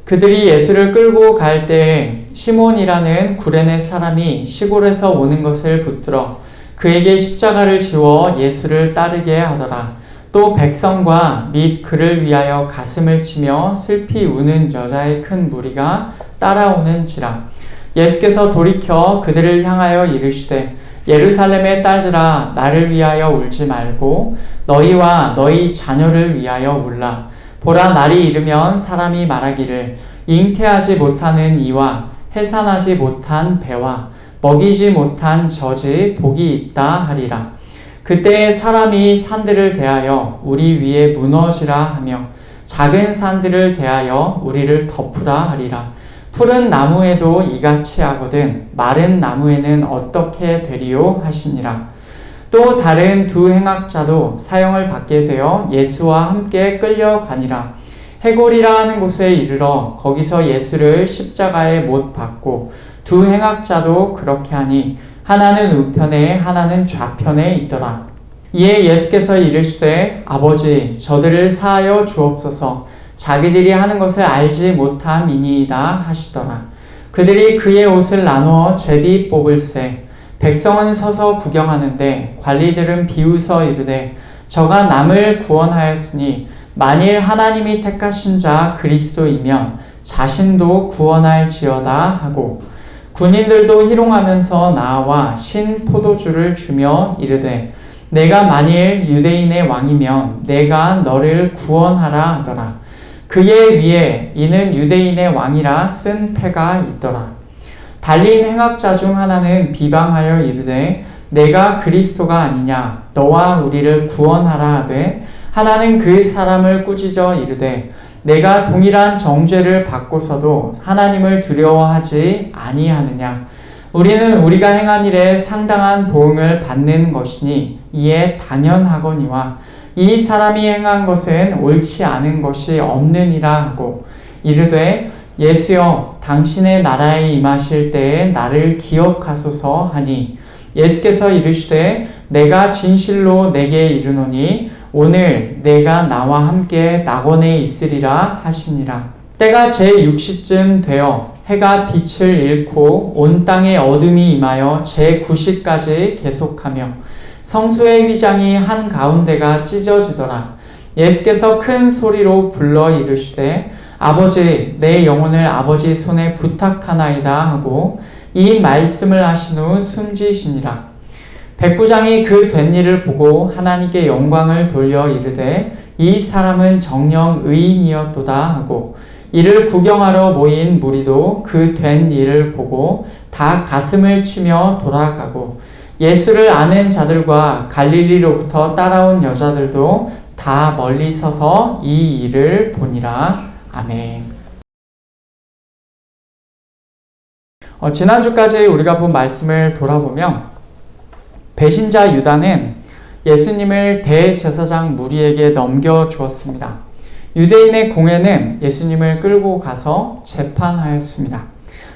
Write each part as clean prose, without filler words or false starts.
그들이 예수를 끌고 갈 때에 시몬이라는 구레네 사람이 시골에서 오는 것을 붙들어 그에게 십자가를 지워 예수를 따르게 하더라. 또 백성과 및 그를 위하여 가슴을 치며 슬피 우는 여자의 큰 무리가 따라오는지라. 예수께서 돌이켜 그들을 향하여 이르시되 예루살렘의 딸들아 나를 위하여 울지 말고 너희와 너희 자녀를 위하여 울라. 보라 날이 이르면 사람이 말하기를 잉태하지 못하는 이와 해산하지 못한 배와 먹이지 못한 젖이 복이 있다 하리라. 그때에 사람이 산들을 대하여 우리 위에 무너지라 하며 작은 산들을 대하여 우리를 덮으라 하리라. 푸른 나무에도 이같이 하거든 마른 나무에는 어떻게 되리요 하시니라. 또 다른 두 행악자도 사형을 받게 되어 예수와 함께 끌려가니라. 해골이라 하는 곳에 이르러 거기서 예수를 십자가에 못 박고 두 행악자도 그렇게 하니 하나는 우편에 하나는 좌편에 있더라. 이에 예수께서 이르시되 아버지 저들을 사하여 주옵소서 자기들이 하는 것을 알지 못함이니이다 하시더라. 그들이 그의 옷을 나누어 제비 뽑을세. 백성은 서서 구경하는데 관리들은 비웃어 이르되 저가 남을 구원하였으니 만일 하나님이 택하신 자 그리스도이면 자신도 구원할지어다 하고 군인들도 희롱하면서 나와 신 포도주를 주며 이르되 내가 만일 유대인의 왕이면 내가 너를 구원하라 하더라. 그의 위에 이는 유대인의 왕이라 쓴 패가 있더라. 달린 행악자 중 하나는 비방하여 이르되 내가 그리스도가 아니냐 너와 우리를 구원하라 하되 하나는 그 사람을 꾸짖어 이르되 내가 동일한 정죄를 받고서도 하나님을 두려워하지 아니하느냐. 우리는 우리가 행한 일에 상당한 보응을 받는 것이니 이에 당연하거니와 이 사람이 행한 것은 옳지 않은 것이 없느니라 하고 이르되 예수여 당신의 나라에 임하실 때에 나를 기억하소서 하니 예수께서 이르시되 내가 진실로 내게 이르노니 오늘 내가 나와 함께 낙원에 있으리라 하시니라. 때가 제6시쯤 되어 해가 빛을 잃고 온 땅에 어둠이 임하여 제9시까지 계속하며 성소의 휘장이 한가운데가 찢어지더라. 예수께서 큰 소리로 불러 이르시되 아버지 내 영혼을 아버지 손에 부탁하나이다 하고 이 말씀을 하신 후 숨지시니라. 백부장이 그 된 일을 보고 하나님께 영광을 돌려 이르되 이 사람은 정녕 의인이었도다 하고 이를 구경하러 모인 무리도 그 된 일을 보고 다 가슴을 치며 돌아가고 예수를 아는 자들과 갈릴리로부터 따라온 여자들도 다 멀리 서서 이 일을 보니라. 아멘. 지난주까지 우리가 본 말씀을 돌아보면 배신자 유다는 예수님을 대제사장 무리에게 넘겨주었습니다. 유대인의 공회는 예수님을 끌고 가서 재판하였습니다.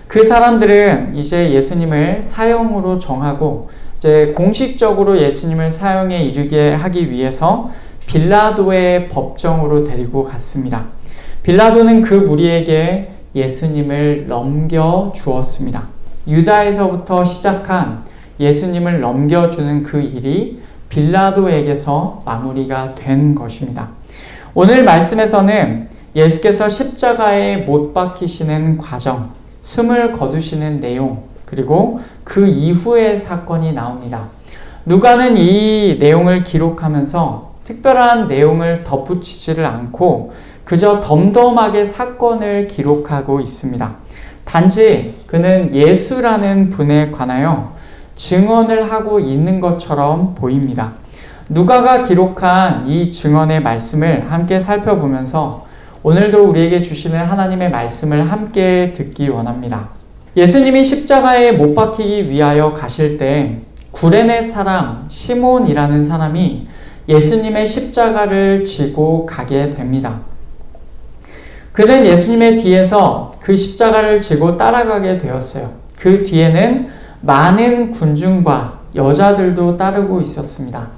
그 사람들은 이제 예수님을 사형으로 정하고 이제 공식적으로 예수님을 사형에 이르게 하기 위해서 빌라도의 법정으로 데리고 갔습니다. 빌라도는 그 무리에게 예수님을 넘겨주었습니다. 유다에서부터 시작한 예수님을 넘겨주는 그 일이 빌라도에게서 마무리가 된 것입니다. 오늘 말씀에서는 예수께서 십자가에 못 박히시는 과정, 숨을 거두시는 내용, 그리고 그 이후의 사건이 나옵니다. 누가는 이 내용을 기록하면서 특별한 내용을 덧붙이지를 않고 그저 덤덤하게 사건을 기록하고 있습니다. 단지 그는 예수라는 분에 관하여 증언을 하고 있는 것처럼 보입니다. 누가가 기록한 이 증언의 말씀을 함께 살펴보면서 오늘도 우리에게 주시는 하나님의 말씀을 함께 듣기 원합니다. 예수님이 십자가에 못 박히기 위하여 가실 때 구레네 사람 시몬이라는 사람이 예수님의 십자가를 지고 가게 됩니다. 그는 예수님의 뒤에서 그 십자가를 지고 따라가게 되었어요. 그 뒤에는 많은 군중과 여자들도 따르고 있었습니다.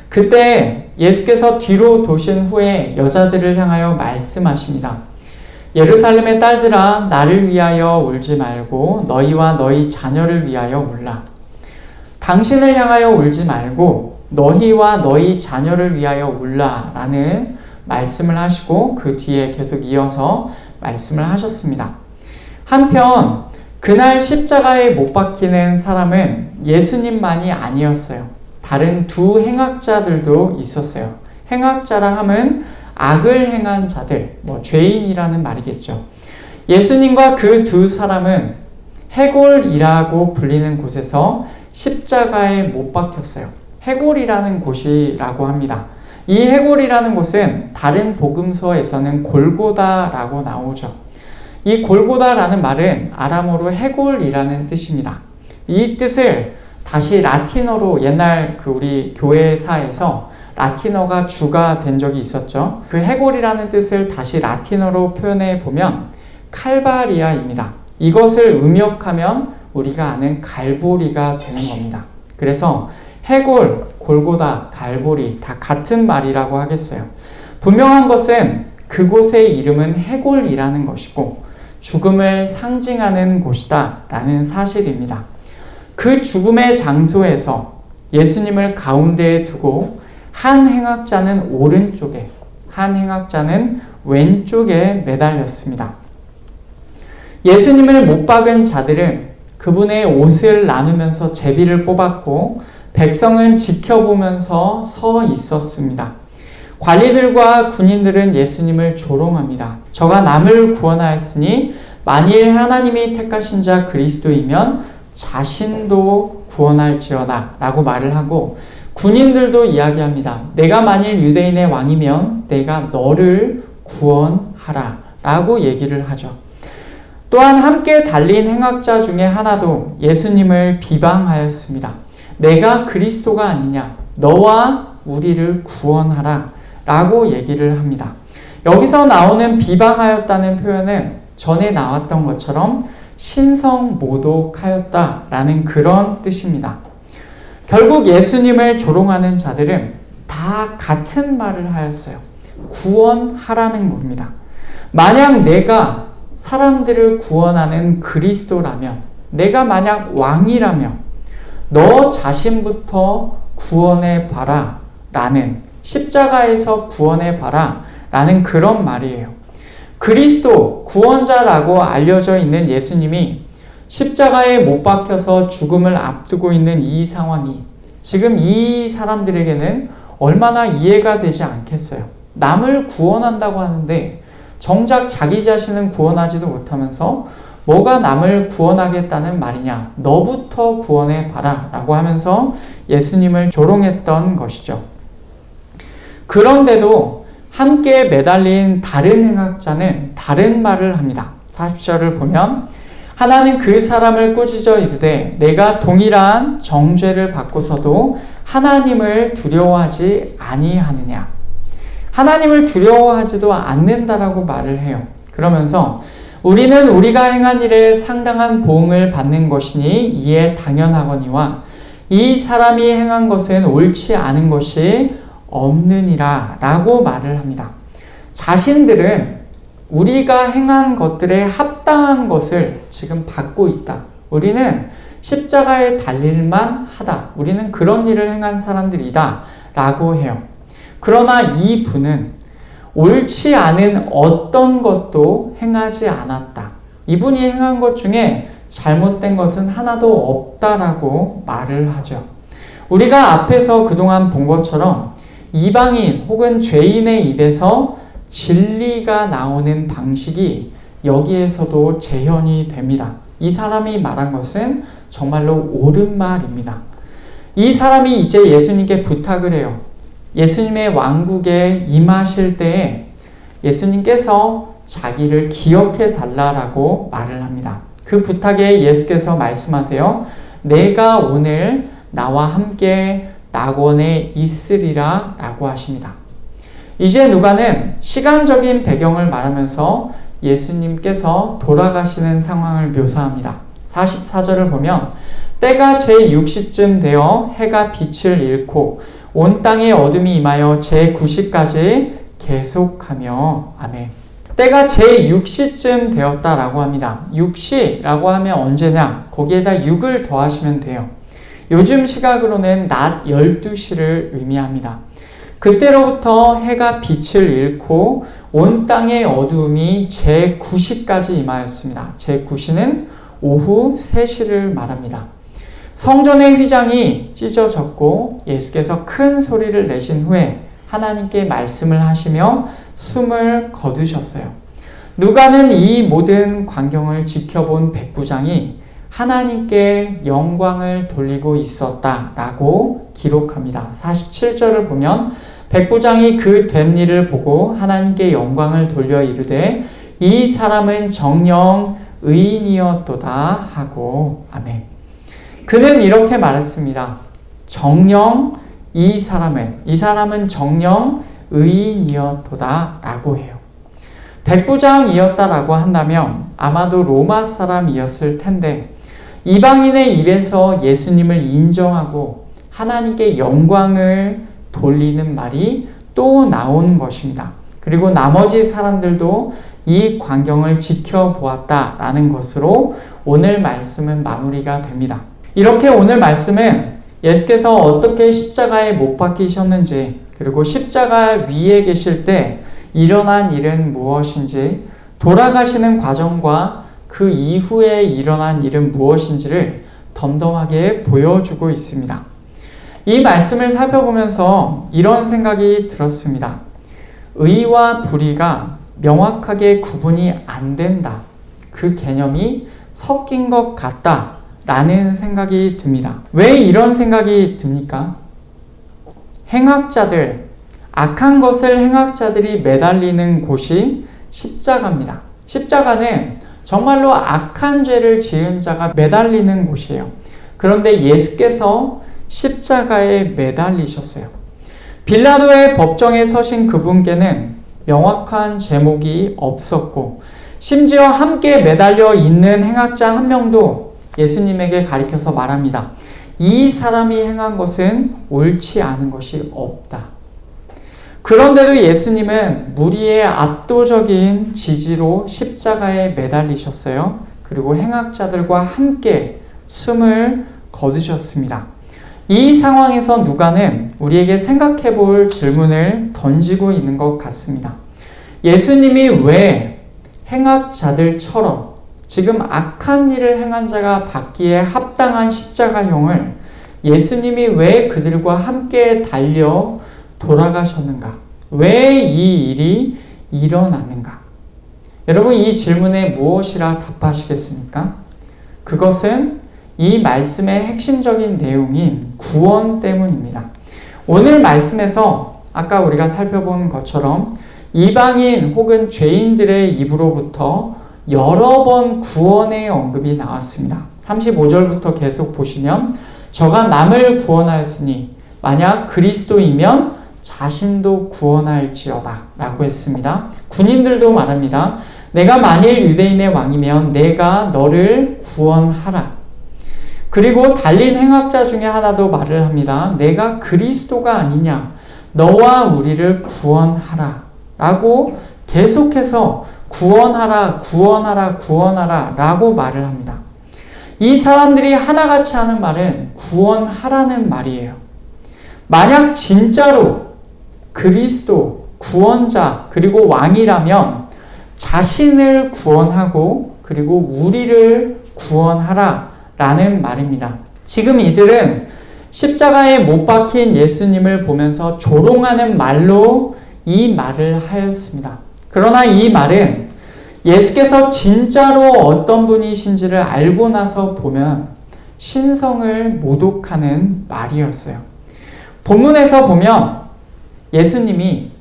그때 예수께서 뒤로 도신 후에 여자들을 향하여 말씀하십니다. 예루살렘의 딸들아 나를 위하여 울지 말고 너희와 너희 자녀를 위하여 울라. 당신을 향하여 울지 말고 너희와 너희 자녀를 위하여 울라 라는 말씀을 하시고 그 뒤에 계속 이어서 말씀을 하셨습니다. 한편 그날 십자가에 못 박히는 사람은 예수님만이 아니었어요. 다른 두 행악자들도 있었어요. 행악자라 함은 악을 행한 자들, 죄인이라는 말이겠죠. 예수님과 그 두 사람은 해골이라고 불리는 곳에서 십자가에 못 박혔어요. 해골이라는 곳이라고 합니다. 이 해골이라는 곳은 다른 복음서에서는 골고다라고 나오죠. 이 골고다라는 말은 아람어로 해골이라는 뜻입니다. 이 뜻을 다시 라틴어로 옛날 우리 교회사에서 라틴어가 주가 된 적이 있었죠. 그 해골이라는 뜻을 다시 라틴어로 표현해 보면 칼바리아입니다. 이것을 음역하면 우리가 아는 갈보리가 되는 겁니다. 그래서 해골, 골고다, 갈보리 다 같은 말이라고 하겠어요. 분명한 것은 그곳의 이름은 해골이라는 것이고 죽음을 상징하는 곳이다 라는 사실입니다. 그 죽음의 장소에서 예수님을 가운데에 두고 한 행악자는 오른쪽에, 한 행악자는 왼쪽에 매달렸습니다. 예수님을 못 박은 자들은 그분의 옷을 나누면서 제비를 뽑았고 백성은 지켜보면서 서 있었습니다. 관리들과 군인들은 예수님을 조롱합니다. 저가 남을 구원하였으니 만일 하나님이 택하신 자 그리스도이면 자신도 구원할지어다 라고 말을 하고 군인들도 이야기합니다. 내가 만일 유대인의 왕이면 내가 너를 구원하라 라고 얘기를 하죠. 또한 함께 달린 행악자 중에 하나도 예수님을 비방하였습니다. 내가 그리스도가 아니냐, 너와 우리를 구원하라 라고 얘기를 합니다. 여기서 나오는 비방하였다는 표현은 전에 나왔던 것처럼 신성모독하였다라는 그런 뜻입니다. 결국 예수님을 조롱하는 자들은 다 같은 말을 하였어요. 구원하라는 겁니다. 만약 내가 사람들을 구원하는 그리스도라면, 내가 만약 왕이라면 너 자신부터 구원해봐라 라는, 십자가에서 구원해봐라 라는 그런 말이에요. 그리스도, 구원자라고 알려져 있는 예수님이 십자가에 못 박혀서 죽음을 앞두고 있는 이 상황이 지금 이 사람들에게는 얼마나 이해가 되지 않겠어요. 남을 구원한다고 하는데 정작 자기 자신은 구원하지도 못하면서 뭐가 남을 구원하겠다는 말이냐, 너부터 구원해봐라 라고 하면서 예수님을 조롱했던 것이죠. 그런데도 함께 매달린 다른 행악자는 다른 말을 합니다. 40절을 보면 하나는 그 사람을 꾸짖어 이르되 내가 동일한 정죄를 받고서도 하나님을 두려워하지 아니하느냐. 하나님을 두려워하지도 않는다라고 말을 해요. 그러면서 우리는 우리가 행한 일에 상당한 보응을 받는 것이니 이에 당연하거니와 이 사람이 행한 것은 옳지 않은 것이 없느니라 라고 말을 합니다. 자신들은 우리가 행한 것들에 합당한 것을 지금 받고 있다. 우리는 십자가에 달릴만 하다. 우리는 그런 일을 행한 사람들이다 라고 해요. 그러나 이 분은 옳지 않은 어떤 것도 행하지 않았다. 이분이 행한 것 중에 잘못된 것은 하나도 없다라고 말을 하죠. 우리가 앞에서 그동안 본 것처럼 이방인 혹은 죄인의 입에서 진리가 나오는 방식이 여기에서도 재현이 됩니다. 이 사람이 말한 것은 정말로 옳은 말입니다. 이 사람이 이제 예수님께 부탁을 해요. 예수님의 왕국에 임하실 때에 예수님께서 자기를 기억해 달라라고 말을 합니다. 그 부탁에 예수께서 말씀하세요. 내가 오늘 나와 함께 낙원에 있으리라 라고 하십니다. 이제 누가는 시간적인 배경을 말하면서 예수님께서 돌아가시는 상황을 묘사합니다. 44절을 보면 때가 제6시쯤 되어 해가 빛을 잃고 온 땅에 어둠이 임하여 제9시까지 계속하며 아멘. 때가 제6시쯤 되었다라고 합니다. 6시라고 하면 언제냐? 거기에다 6을 더하시면 돼요. 요즘 시각으로는 낮 12시를 의미합니다. 그때로부터 해가 빛을 잃고 온 땅의 어두움이 제9시까지 임하였습니다. 제9시는 오후 3시를 말합니다. 성전의 휘장이 찢어졌고 예수께서 큰 소리를 내신 후에 하나님께 말씀을 하시며 숨을 거두셨어요. 누가는 이 모든 광경을 지켜본 백부장이 하나님께 영광을 돌리고 있었다라고 기록합니다. 47절을 보면 백부장이 그 된 일을 보고 하나님께 영광을 돌려 이르되 이 사람은 정녕 의인이었도다 하고 아멘. 그는 이렇게 말했습니다. 정녕 이 사람은 정녕 의인이었도다 라고 해요. 백부장이었다라고 한다면 아마도 로마 사람이었을 텐데 이방인의 입에서 예수님을 인정하고 하나님께 영광을 돌리는 말이 또 나온 것입니다. 그리고 나머지 사람들도 이 광경을 지켜보았다라는 것으로 오늘 말씀은 마무리가 됩니다. 이렇게 오늘 말씀은 예수께서 어떻게 십자가에 못 박히셨는지 그리고 십자가 위에 계실 때 일어난 일은 무엇인지 돌아가시는 과정과 그 이후에 일어난 일은 무엇인지를 덤덤하게 보여주고 있습니다. 이 말씀을 살펴보면서 이런 생각이 들었습니다. 의와 불의가 명확하게 구분이 안 된다. 그 개념이 섞인 것 같다. 라는 생각이 듭니다. 왜 이런 생각이 듭니까? 행악자들, 악한 것을 행악자들이 매달리는 곳이 십자가입니다. 십자가는 정말로 악한 죄를 지은 자가 매달리는 곳이에요. 그런데 예수께서 십자가에 매달리셨어요. 빌라도의 법정에 서신 그분께는 명확한 제목이 없었고 심지어 함께 매달려 있는 행악자 한 명도 예수님에게 가리켜서 말합니다. 이 사람이 행한 것은 옳지 않은 것이 없다. 그런데도 예수님은 무리의 압도적인 지지로 십자가에 매달리셨어요. 그리고 행악자들과 함께 숨을 거두셨습니다. 이 상황에서 누가는 우리에게 생각해 볼 질문을 던지고 있는 것 같습니다. 예수님이 왜 행악자들처럼 지금 악한 일을 행한 자가 받기에 합당한 십자가형을 예수님이 왜 그들과 함께 달려 돌아가셨는가? 왜 이 일이 일어났는가? 여러분 이 질문에 무엇이라 답하시겠습니까? 그것은 이 말씀의 핵심적인 내용인 구원 때문입니다. 오늘 말씀에서 아까 우리가 살펴본 것처럼 이방인 혹은 죄인들의 입으로부터 여러 번 구원의 언급이 나왔습니다. 35절부터 계속 보시면 저가 남을 구원하였으니 만약 그리스도이면 자신도 구원할지어다 라고 했습니다. 군인들도 말합니다. 내가 만일 유대인의 왕이면 내가 너를 구원하라. 그리고 달린 행악자 중에 하나도 말을 합니다. 내가 그리스도가 아니냐 너와 우리를 구원하라 라고 계속해서 구원하라, 구원하라, 구원하라 라고 말을 합니다. 이 사람들이 하나같이 하는 말은 구원하라는 말이에요. 만약 진짜로 그리스도, 구원자, 그리고 왕이라면 자신을 구원하고 그리고 우리를 구원하라 라는 말입니다. 지금 이들은 십자가에 못 박힌 예수님을 보면서 조롱하는 말로 이 말을 하였습니다. 그러나 이 말은 예수께서 진짜로 어떤 분이신지를 알고 나서 보면 신성을 모독하는 말이었어요. 본문에서 보면 예수님이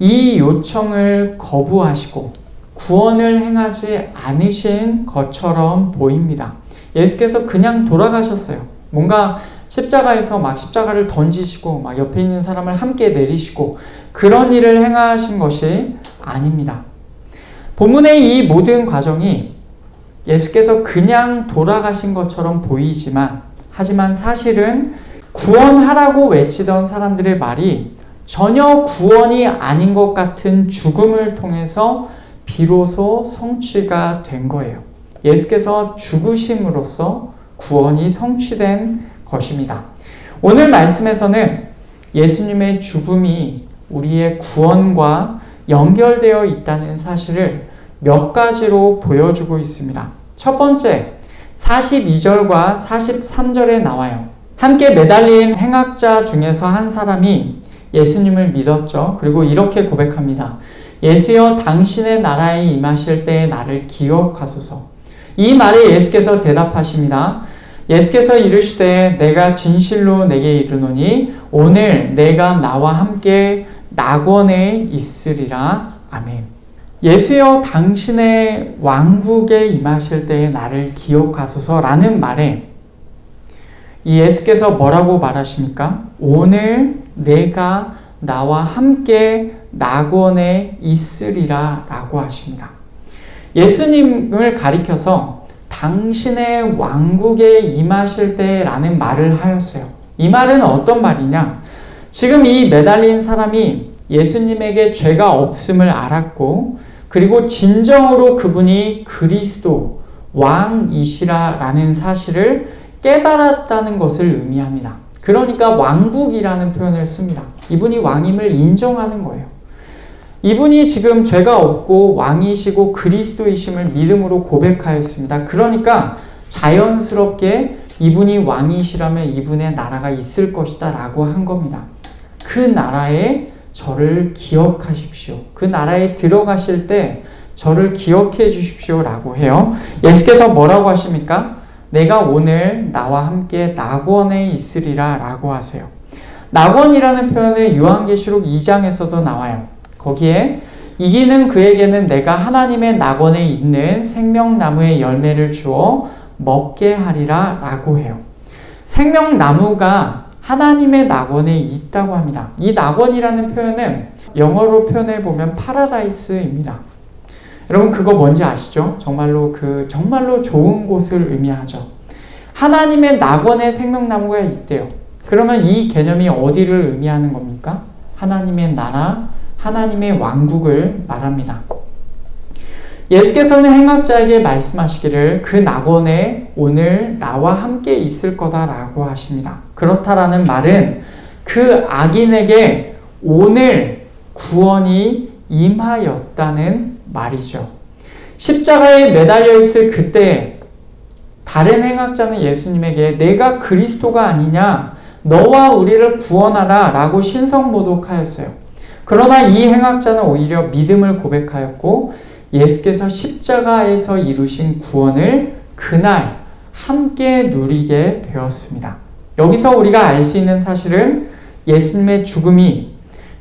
이 요청을 거부하시고 구원을 행하지 않으신 것처럼 보입니다. 예수께서 그냥 돌아가셨어요. 뭔가 십자가에서 막 십자가를 던지시고 막 옆에 있는 사람을 함께 내리시고 그런 일을 행하신 것이 아닙니다. 본문의 이 모든 과정이 예수께서 그냥 돌아가신 것처럼 보이지만 하지만 사실은 구원하라고 외치던 사람들의 말이 전혀 구원이 아닌 것 같은 죽음을 통해서 비로소 성취가 된 거예요. 예수께서 죽으심으로써 구원이 성취된 것입니다. 오늘 말씀에서는 예수님의 죽음이 우리의 구원과 연결되어 있다는 사실을 몇 가지로 보여주고 있습니다. 첫 번째, 42절과 43절에 나와요. 함께 매달린 행악자 중에서 한 사람이 예수님을 믿었죠. 그리고 이렇게 고백합니다. 예수여, 당신의 나라에 임하실 때에 나를 기억하소서. 이 말에 예수께서 대답하십니다. 예수께서 이르시되 내가 진실로 내게 이르노니 오늘 내가 나와 함께 낙원에 있으리라. 아멘. 예수여, 당신의 왕국에 임하실 때에 나를 기억하소서라는 말에 이 예수께서 뭐라고 말하십니까? 오늘 내가 나와 함께 낙원에 있으리라 라고 하십니다. 예수님을 가리켜서 당신의 왕국에 임하실 때라는 말을 하였어요. 이 말은 어떤 말이냐? 지금 이 매달린 사람이 예수님에게 죄가 없음을 알았고, 그리고 진정으로 그분이 그리스도 왕이시라라는 사실을 깨달았다는 것을 의미합니다. 그러니까 왕국이라는 표현을 씁니다. 이분이 왕임을 인정하는 거예요. 이분이 지금 죄가 없고 왕이시고 그리스도이심을 믿음으로 고백하였습니다. 그러니까 자연스럽게 이분이 왕이시라면 이분의 나라가 있을 것이다 라고 한 겁니다. 그 나라에 저를 기억하십시오. 그 나라에 들어가실 때 저를 기억해 주십시오 라고 해요. 예수께서 뭐라고 하십니까? 내가 오늘 나와 함께 낙원에 있으리라 라고 하세요. 낙원이라는 표현은 요한계시록 2장에서도 나와요. 거기에 이기는 그에게는 내가 하나님의 낙원에 있는 생명나무의 열매를 주어 먹게 하리라 라고 해요. 생명나무가 하나님의 낙원에 있다고 합니다. 이 낙원이라는 표현은 영어로 표현해 보면 파라다이스입니다. 여러분 그거 뭔지 아시죠? 정말로 좋은 곳을 의미하죠. 하나님의 낙원에 생명나무가 있대요. 그러면 이 개념이 어디를 의미하는 겁니까? 하나님의 나라, 하나님의 왕국을 말합니다. 예수께서는 행악자에게 말씀하시기를 그 낙원에 오늘 나와 함께 있을 거다라고 하십니다. 그렇다라는 말은 그 악인에게 오늘 구원이 임하였다는 말이죠. 십자가에 매달려 있을 그때 다른 행악자는 예수님에게 내가 그리스도가 아니냐, 너와 우리를 구원하라 라고 신성모독하였어요. 그러나 이 행악자는 오히려 믿음을 고백하였고 예수께서 십자가에서 이루신 구원을 그날 함께 누리게 되었습니다. 여기서 우리가 알 수 있는 사실은 예수님의 죽음이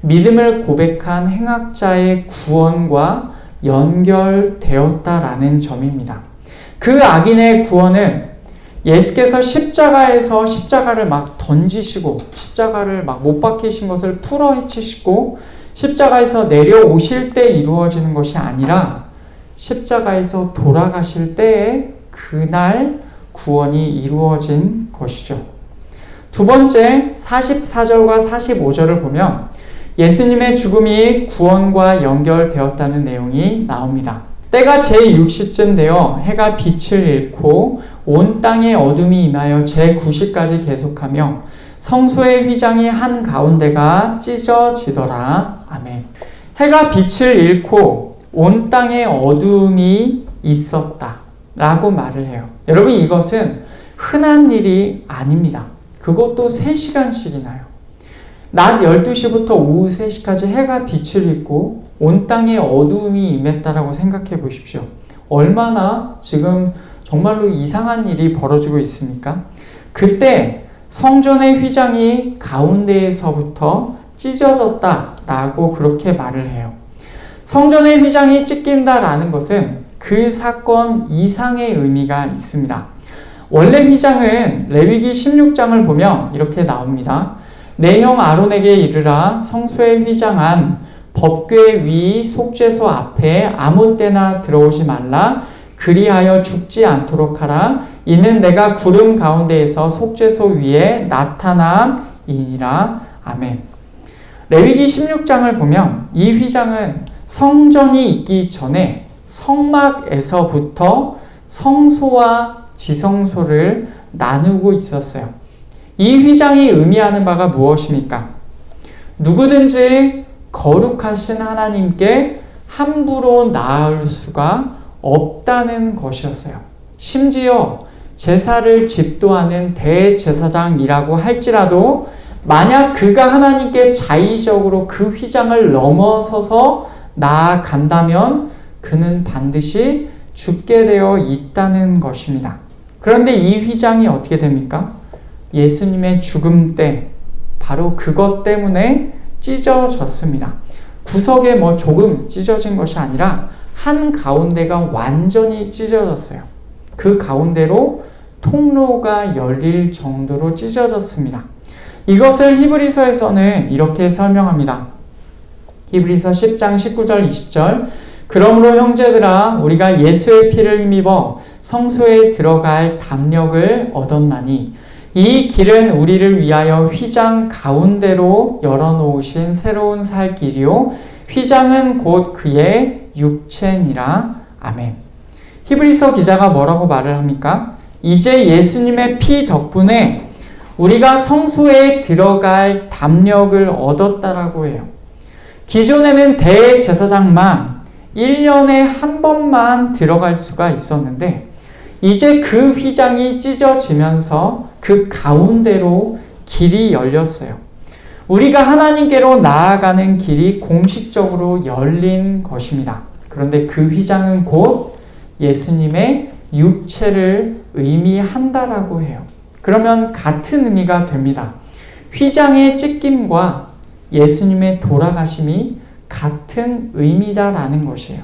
믿음을 고백한 행악자의 구원과 연결되었다라는 점입니다. 그 악인의 구원은 예수께서 십자가에서 십자가를 막 던지시고 십자가를 막 못 박히신 것을 풀어 헤치시고 십자가에서 내려오실 때 이루어지는 것이 아니라 십자가에서 돌아가실 때에 그날 구원이 이루어진 것이죠. 두 번째 44절과 45절을 보면 예수님의 죽음이 구원과 연결되었다는 내용이 나옵니다. 때가 제6시쯤 되어 해가 빛을 잃고 온 땅에 어둠이 임하여 제9시까지 계속하며 성소의 휘장이 한가운데가 찢어지더라. 아멘. 해가 빛을 잃고 온 땅에 어둠이 있었다 라고 말을 해요. 여러분 이것은 흔한 일이 아닙니다. 그것도 3시간씩이나요. 낮 12시부터 오후 3시까지 해가 빛을 잃고 온 땅에 어두움이 임했다라고 생각해 보십시오. 얼마나 지금 정말로 이상한 일이 벌어지고 있습니까? 그때 성전의 휘장이 가운데에서부터 찢어졌다라고 그렇게 말을 해요. 성전의 휘장이 찢긴다라는 것은 그 사건 이상의 의미가 있습니다. 원래 휘장은 레위기 16장을 보면 이렇게 나옵니다. 내 형 아론에게 이르라 성소의 휘장 안 법궤 위 속죄소 앞에 아무 때나 들어오지 말라 그리하여 죽지 않도록 하라 이는 내가 구름 가운데에서 속죄소 위에 나타남이니라. 아멘. 레위기 16장을 보면 이 휘장은 성전이 있기 전에 성막에서부터 성소와 지성소를 나누고 있었어요. 이 휘장이 의미하는 바가 무엇입니까? 누구든지 거룩하신 하나님께 함부로 나아올 수가 없다는 것이었어요. 심지어 제사를 집도하는 대제사장이라고 할지라도 만약 그가 하나님께 자의적으로 그 휘장을 넘어서서 나아간다면 그는 반드시 죽게 되어 있다는 것입니다. 그런데 이 휘장이 어떻게 됩니까? 예수님의 죽음 때 바로 그것 때문에 찢어졌습니다. 구석에 조금 찢어진 것이 아니라 한 가운데가 완전히 찢어졌어요. 그 가운데로 통로가 열릴 정도로 찢어졌습니다. 이것을 히브리서에서는 이렇게 설명합니다. 히브리서 10장 19절 20절 그러므로 형제들아 우리가 예수의 피를 힘입어 성소에 들어갈 담력을 얻었나니 이 길은 우리를 위하여 휘장 가운데로 열어놓으신 새로운 살 길이요 휘장은 곧 그의 육체니라. 아멘. 히브리서 기자가 뭐라고 말을 합니까? 이제 예수님의 피 덕분에 우리가 성소에 들어갈 담력을 얻었다라고 해요. 기존에는 대제사장만 1년에 한 번만 들어갈 수가 있었는데 이제 그 휘장이 찢어지면서 그 가운데로 길이 열렸어요. 우리가 하나님께로 나아가는 길이 공식적으로 열린 것입니다. 그런데 그 휘장은 곧 예수님의 육체를 의미한다라고 해요. 그러면 같은 의미가 됩니다. 휘장의 찢김과 예수님의 돌아가심이 같은 의미다라는 것이에요.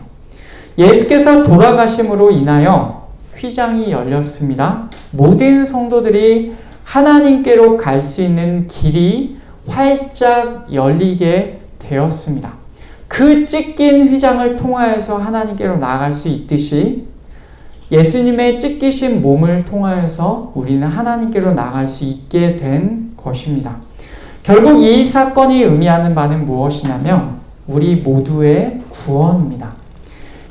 예수께서 돌아가심으로 인하여 휘장이 열렸습니다. 모든 성도들이 하나님께로 갈 수 있는 길이 활짝 열리게 되었습니다. 그 찢긴 휘장을 통하여서 하나님께로 나아갈 수 있듯이 예수님의 찢기신 몸을 통하여서 우리는 하나님께로 나아갈 수 있게 된 것입니다. 결국 이 사건이 의미하는 바는 무엇이냐면 우리 모두의 구원입니다.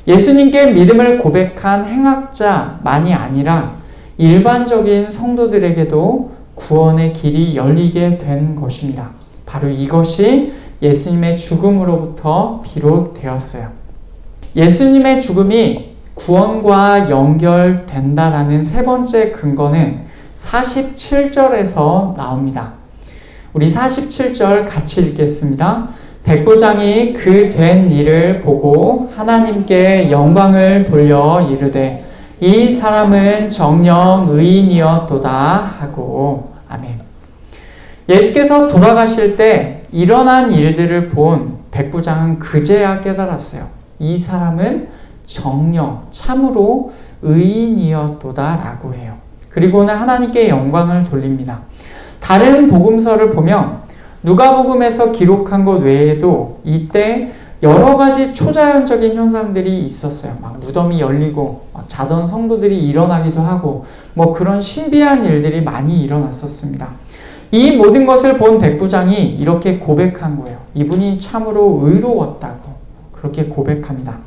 예수님께 믿음을 고백한 행악자만이 아니라 일반적인 성도들에게도 구원의 길이 열리게 된 것입니다. 바로 이것이 예수님의 죽음으로부터 비롯되었어요. 예수님의 죽음이 구원과 연결된다라는 세 번째 근거는 47절에서 나옵니다. 우리 47절 같이 읽겠습니다. 백부장이 그 된 일을 보고 하나님께 영광을 돌려 이르되 이 사람은 정녕 의인이었도다 하고. 아멘. 예수께서 돌아가실 때 일어난 일들을 본 백부장은 그제야 깨달았어요. 이 사람은 정녕 참으로 의인이었도다 라고 해요. 그리고는 하나님께 영광을 돌립니다. 다른 복음서를 보면 누가복음에서 기록한 것 외에도 이때 여러 가지 초자연적인 현상들이 있었어요. 막 무덤이 열리고 자던 성도들이 일어나기도 하고 그런 신비한 일들이 많이 일어났었습니다. 이 모든 것을 본 백부장이 이렇게 고백한 거예요. 이분이 참으로 의로웠다고 그렇게 고백합니다.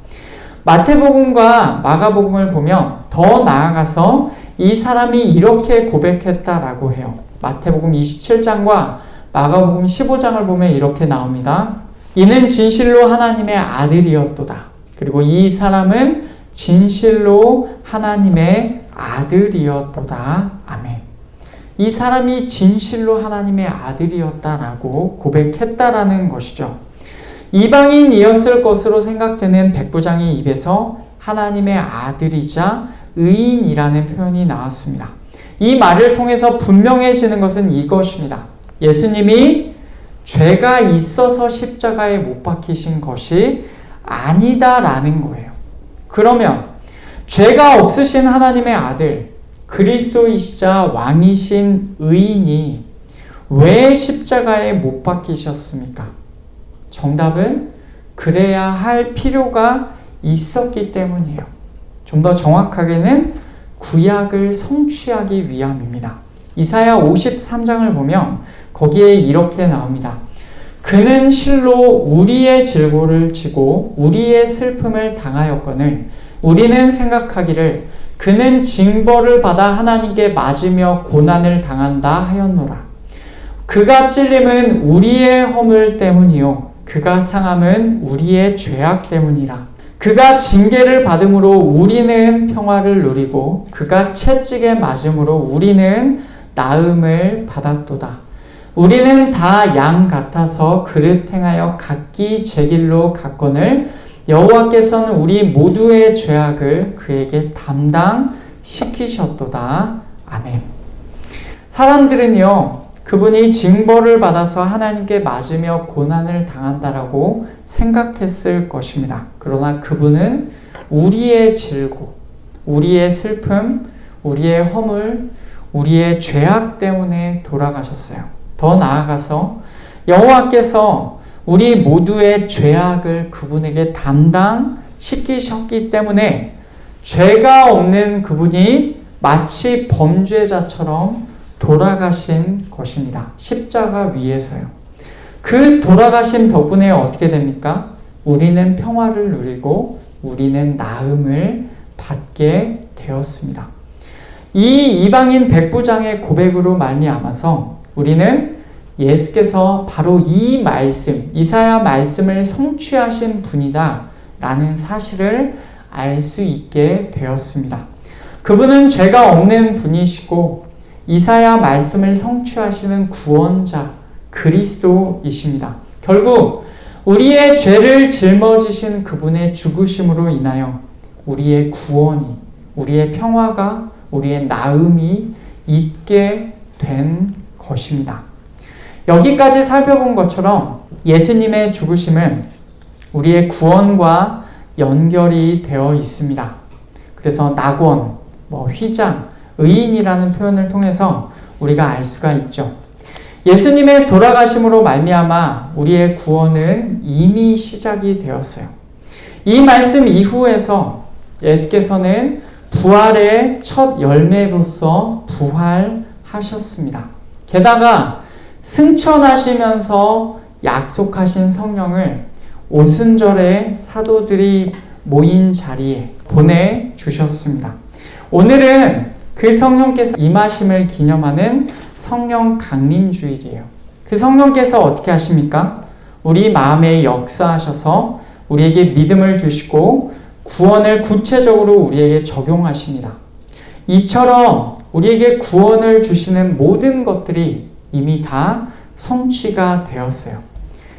마태복음과 마가복음을 보면 더 나아가서 이 사람이 이렇게 고백했다라고 해요. 마태복음 27장과 마가복음 15장을 보면 이렇게 나옵니다. 이는 진실로 하나님의 아들이었도다. 그리고 이 사람은 진실로 하나님의 아들이었도다. 아멘. 이 사람이 진실로 하나님의 아들이었다라고 고백했다라는 것이죠. 이방인이었을 것으로 생각되는 백부장의 입에서 하나님의 아들이자 의인이라는 표현이 나왔습니다. 이 말을 통해서 분명해지는 것은 이것입니다. 예수님이 죄가 있어서 십자가에 못 박히신 것이 아니다라는 거예요. 그러면 죄가 없으신 하나님의 아들, 그리스도이시자 왕이신 의인이 왜 십자가에 못 박히셨습니까? 정답은 그래야 할 필요가 있었기 때문이에요. 좀 더 정확하게는 구약을 성취하기 위함입니다. 이사야 53장을 보면 거기에 이렇게 나옵니다. 그는 실로 우리의 질고를 지고 우리의 슬픔을 당하였거늘 우리는 생각하기를 그는 징벌을 받아 하나님께 맞으며 고난을 당한다 하였노라. 그가 찔림은 우리의 허물 때문이요 그가 상함은 우리의 죄악 때문이라. 그가 징계를 받음으로 우리는 평화를 누리고 그가 채찍에 맞음으로 우리는 나음을 받았도다. 우리는 다 양 같아서 그릇 행하여 각기 제 길로 갔거늘 여호와께서는 우리 모두의 죄악을 그에게 담당시키셨도다. 아멘. 사람들은요, 그분이 징벌을 받아서 하나님께 맞으며 고난을 당한다라고 생각했을 것입니다. 그러나 그분은 우리의 질고, 우리의 슬픔, 우리의 허물, 우리의 죄악 때문에 돌아가셨어요. 더 나아가서 여호와께서 우리 모두의 죄악을 그분에게 담당시키셨기 때문에 죄가 없는 그분이 마치 범죄자처럼 돌아가신 것입니다. 십자가 위에서요. 그 돌아가심 덕분에 어떻게 됩니까? 우리는 평화를 누리고 우리는 나음을 받게 되었습니다. 이 이방인 백부장의 고백으로 말미암아서 우리는 예수께서 바로 이 말씀, 이사야 말씀을 성취하신 분이다 라는 사실을 알 수 있게 되었습니다. 그분은 죄가 없는 분이시고 이사야 말씀을 성취하시는 구원자 그리스도이십니다. 결국 우리의 죄를 짊어지신 그분의 죽으심으로 인하여 우리의 구원이, 우리의 평화가, 우리의 나음이 있게 된 것입니다. 여기까지 살펴본 것처럼 예수님의 죽으심은 우리의 구원과 연결이 되어 있습니다. 그래서 낙원, 휘장, 의인이라는 표현을 통해서 우리가 알 수가 있죠. 예수님의 돌아가심으로 말미암아 우리의 구원은 이미 시작이 되었어요. 이 말씀 이후에서 예수께서는 부활의 첫 열매로서 부활하셨습니다. 게다가 승천하시면서 약속하신 성령을 오순절에 사도들이 모인 자리에 보내주셨습니다. 오늘은 그 성령께서 임하심을 기념하는 성령 강림주일이에요. 그 성령께서 어떻게 하십니까? 우리 마음에 역사하셔서 우리에게 믿음을 주시고 구원을 구체적으로 우리에게 적용하십니다. 이처럼 우리에게 구원을 주시는 모든 것들이 이미 다 성취가 되었어요.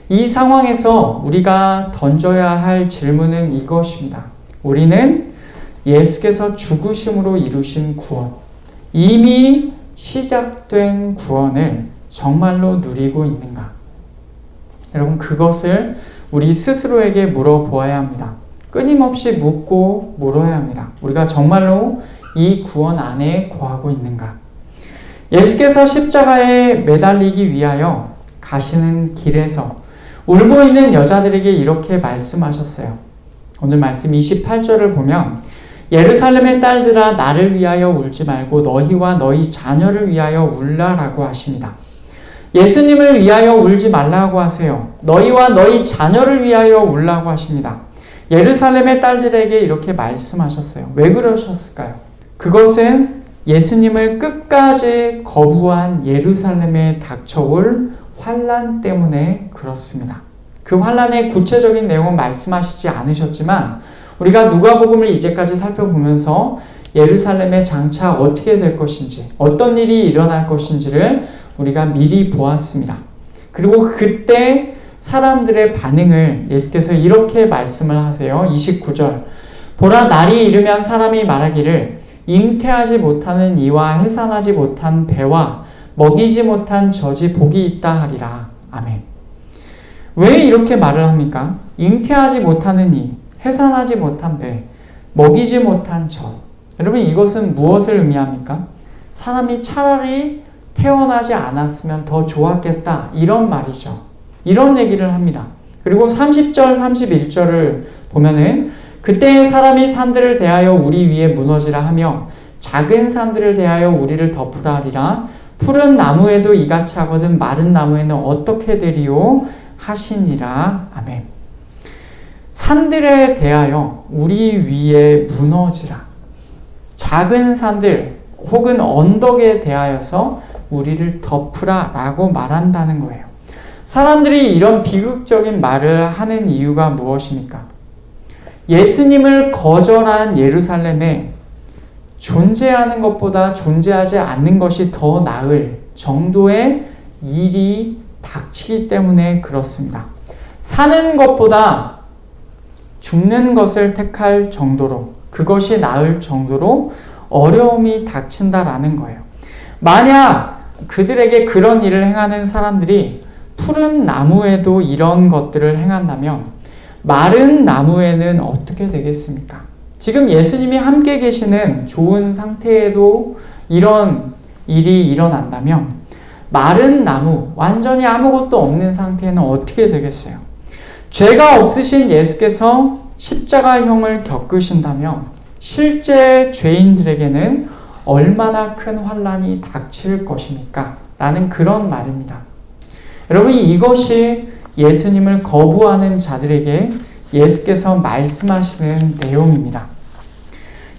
이 상황에서 우리가 던져야 할 질문은 이것입니다. 우리는 예수께서 죽으심으로 이루신 구원, 이미 시작된 구원을 정말로 누리고 있는가? 여러분, 그것을 우리 스스로에게 물어보아야 합니다. 끊임없이 묻고 물어야 합니다. 우리가 정말로 이 구원 안에 거하고 있는가? 예수께서 십자가에 매달리기 위하여 가시는 길에서 울고 있는 여자들에게 이렇게 말씀하셨어요. 오늘 말씀 28절을 보면 예루살렘의 딸들아 나를 위하여 울지 말고 너희와 너희 자녀를 위하여 울라라고 하십니다. 예수님을 위하여 울지 말라고 하세요. 너희와 너희 자녀를 위하여 울라고 하십니다. 예루살렘의 딸들에게 이렇게 말씀하셨어요. 왜 그러셨을까요? 그것은 예수님을 끝까지 거부한 예루살렘에 닥쳐올 환난 때문에 그렇습니다. 그 환난의 구체적인 내용은 말씀하시지 않으셨지만 우리가 누가복음을 이제까지 살펴보면서 예루살렘의 장차 어떻게 될 것인지, 어떤 일이 일어날 것인지를 우리가 미리 보았습니다. 그리고 그때 사람들의 반응을 예수께서 이렇게 말씀을 하세요. 29절. 보라, 날이 이르면 사람이 말하기를 잉태하지 못하는 이와 해산하지 못한 배와 먹이지 못한 젖이 복이 있다 하리라. 아멘. 왜 이렇게 말을 합니까? 잉태하지 못하는 이, 해산하지 못한 배, 먹이지 못한 젖. 여러분, 이것은 무엇을 의미합니까? 사람이 차라리 태어나지 않았으면 더 좋았겠다, 이런 말이죠. 이런 얘기를 합니다. 그리고 30절, 31절을 보면은 그때의 사람이 산들을 대하여 우리 위에 무너지라 하며 작은 산들을 대하여 우리를 덮으라 하리라. 푸른 나무에도 이같이 하거든 마른 나무에는 어떻게 되리요? 하시니라. 아멘. 산들에 대하여 우리 위에 무너지라. 작은 산들 혹은 언덕에 대하여서 우리를 덮으라 라고 말한다는 거예요. 사람들이 이런 비극적인 말을 하는 이유가 무엇입니까? 예수님을 거절한 예루살렘에 존재하는 것보다 존재하지 않는 것이 더 나을 정도의 일이 닥치기 때문에 그렇습니다. 사는 것보다 죽는 것을 택할 정도로, 그것이 나을 정도로 어려움이 닥친다라는 거예요. 만약 그들에게 그런 일을 행하는 사람들이 푸른 나무에도 이런 것들을 행한다면 마른 나무에는 어떻게 되겠습니까? 지금 예수님이 함께 계시는 좋은 상태에도 이런 일이 일어난다면 마른 나무, 완전히 아무것도 없는 상태에는 어떻게 되겠어요? 죄가 없으신 예수께서 십자가형을 겪으신다면 실제 죄인들에게는 얼마나 큰 환난이 닥칠 것입니까? 라는 그런 말입니다. 여러분, 이것이 예수님을 거부하는 자들에게 예수께서 말씀하시는 내용입니다.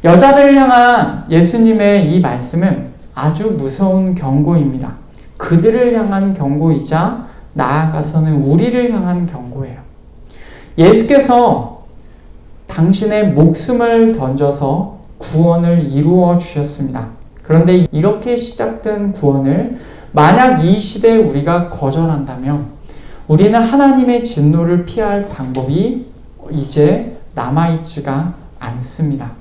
여자들을 향한 예수님의 이 말씀은 아주 무서운 경고입니다. 그들을 향한 경고이자 나아가서는 우리를 향한 경고예요. 예수께서 당신의 목숨을 던져서 구원을 이루어 주셨습니다. 그런데 이렇게 시작된 구원을 만약 이 시대에 우리가 거절한다면 우리는 하나님의 진노를 피할 방법이 이제 남아있지가 않습니다.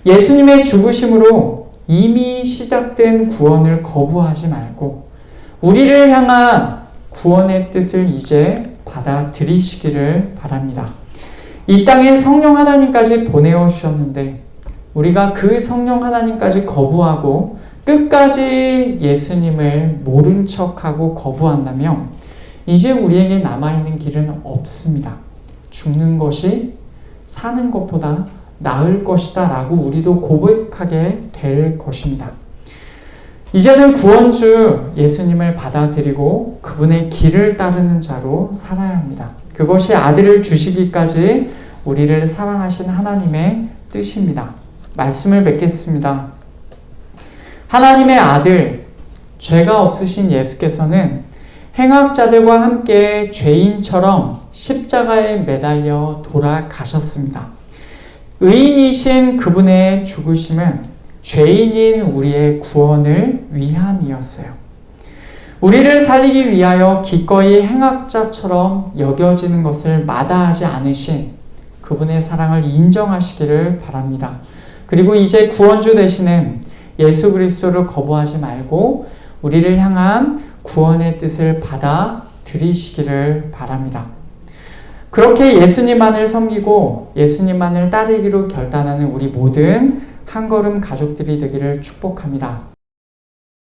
예수님의 죽으심으로 이미 시작된 구원을 거부하지 말고 우리를 향한 구원의 뜻을 이제 받아들이시기를 바랍니다. 이 땅에 성령 하나님까지 보내어 주셨는데 우리가 그 성령 하나님까지 거부하고 끝까지 예수님을 모른 척하고 거부한다면 이제 우리에게 남아있는 길은 없습니다. 죽는 것이 사는 것보다 나을 것이다 라고 우리도 고백하게 될 것입니다. 이제는 구원주 예수님을 받아들이고 그분의 길을 따르는 자로 살아야 합니다. 그것이 아들을 주시기까지 우리를 사랑하신 하나님의 뜻입니다. 말씀을 맺겠습니다. 하나님의 아들, 죄가 없으신 예수께서는 행악자들과 함께 죄인처럼 십자가에 매달려 돌아가셨습니다. 의인이신 그분의 죽으심은 죄인인 우리의 구원을 위함이었어요. 우리를 살리기 위하여 기꺼이 행악자처럼 여겨지는 것을 마다하지 않으신 그분의 사랑을 인정하시기를 바랍니다. 그리고 이제 구원주 되시는 예수 그리스도를 거부하지 말고 우리를 향한 구원의 뜻을 받아들이시기를 바랍니다. 그렇게 예수님만을 섬기고 예수님만을 따르기로 결단하는 우리 모든 한걸음 가족들이 되기를 축복합니다.